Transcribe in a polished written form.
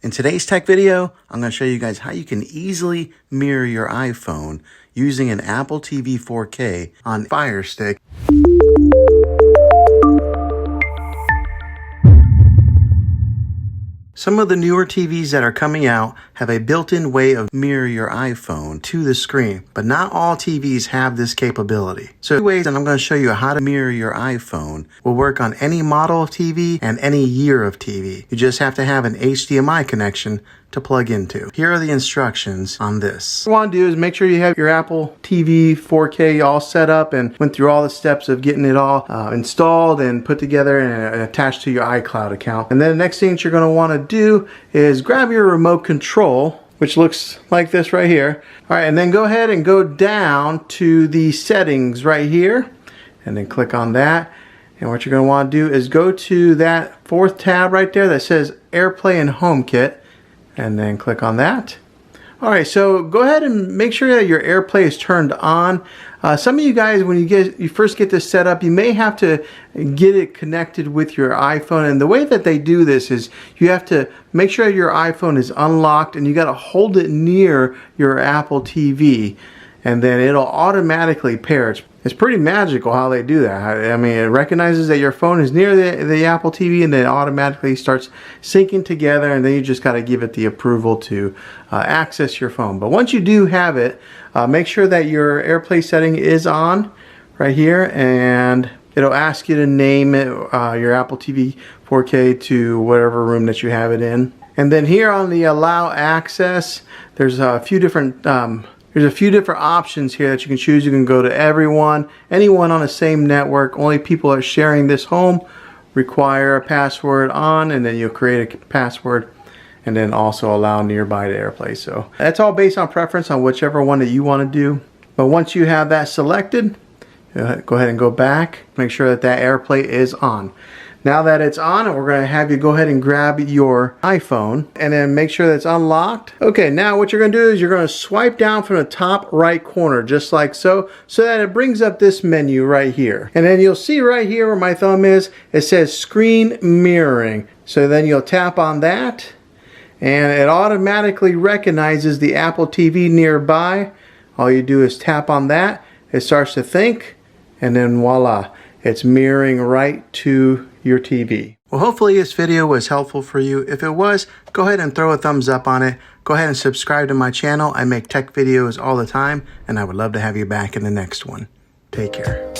In today's tech video, I'm going to show you guys how you can easily mirror your iPhone using an Apple TV 4K on FireStick. Some of the newer TVs that are coming out have a built-in way of mirror your iPhone to the screen, but not all TVs have this capability. So two ways that I'm going to show you how to mirror your iPhone will work on any model of TV and any year of TV. You just have to have an HDMI connection to plug into. Here are the instructions on this. What you want to do is make sure you have your Apple TV 4K all set up and went through all the steps of getting it all installed and put together and attached to your iCloud account. And then the next thing that you're going to want to do is grab your remote control, which looks like this right here. All right, and then go ahead and go down to the settings right here and then click on that. And what you're going to want to do is go to that fourth tab right there that says AirPlay and HomeKit, and then click on that. All right, so go ahead and make sure that your AirPlay is turned on. Some of you guys, when you first get this set up, you may have to get it connected with your iPhone. And the way that they do this is you have to make sure your iPhone is unlocked and you got to hold it near your Apple TV, and then it'll automatically pair. It's pretty magical how they do that. I mean, it recognizes that your phone is near the Apple TV and then it automatically starts syncing together, and then you just got to give it the approval to access your phone. But once you do have it, make sure that your AirPlay setting is on right here, and it'll ask you to name it your Apple TV 4K to whatever room that you have it in. And then here on the allow access, there's a few different options here that you can choose. You can go to everyone, anyone on the same network, only people that are sharing this home require a password on, and then you'll create a password, and then also allow nearby to AirPlay. So that's all based on preference on whichever one that you want to do. But once you have that selected, go ahead and go back, make sure that AirPlay is on. Now that it's on, we're going to have you go ahead and grab your iPhone and then make sure that it's unlocked. Okay, now what you're going to do is you're going to swipe down from the top right corner, just like so, so that it brings up this menu right here. And then you'll see right here where my thumb is, it says screen mirroring. So then you'll tap on that, and it automatically recognizes the Apple TV nearby. All you do is tap on that, it starts to think, and then voila, it's mirroring right to your TV. Well, hopefully this video was helpful for you. If it was, go ahead and throw a thumbs up on it. Go ahead and subscribe to my channel. I make tech videos all the time, and I would love to have you back in the next one. Take care.